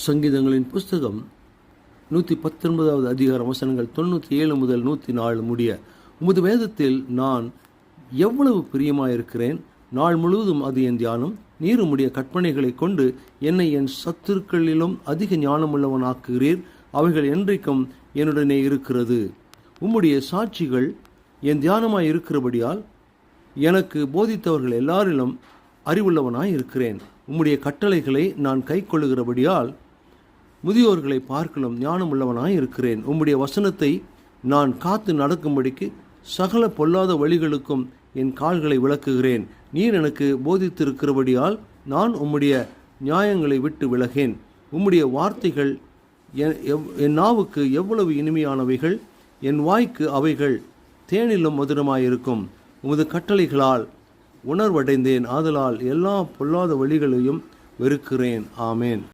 சங்கீதங்களின் புஸ்தகம் 119 அதிகாரம் வசனங்கள் 97 முதல் 104 முடிய. உமது வேதத்தில் நான் எவ்வளவு பிரியமாயிருக்கிறேன். நாள் முழுவதும் அது என் தியானம். நீர் உம்முடைய கற்பனைகளை கொண்டு என்னை என் சத்துருக்களிலும் அதிக ஞானமுள்ளவனாக்குகிறீர். அவைகள் என்றைக்கும் என்னுடனே இருக்கிறது. உம்முடைய சாட்சிகள் என் தியானமாய் இருக்கிறபடியால் எனக்கு போதித்தவர்கள் எல்லாரிலும் அறிவுள்ளவனாய் இருக்கிறேன். உம்முடைய கட்டளைகளை நான் கை கொள்ளுகிறபடியால் முதியோர்களை பார்க்கலும் ஞானமுள்ளவனாய் இருக்கிறேன். உம்முடைய வசனத்தை நான் காத்து நடக்கும்படிக்கு சகல பொல்லாத வழிகளுக்கும் என் கால்களை விளக்குகிறேன். நீர் எனக்கு போதித்திருக்கிறபடியால் நான் உம்முடைய நியாயங்களை விட்டு விலகேன். உம்முடைய வார்த்தைகள் என் நாவுக்கு எவ்வளவு இனிமையானவைகள், என் வாய்க்கு அவைகள் தேனிலும் மதுரமாயிருக்கும். உமது கட்டளைகளால் உணர்வடைந்தேன். ஆதலால் எல்லா பொல்லாத வழிகளையும் வெறுக்கிறேன். ஆமேன்.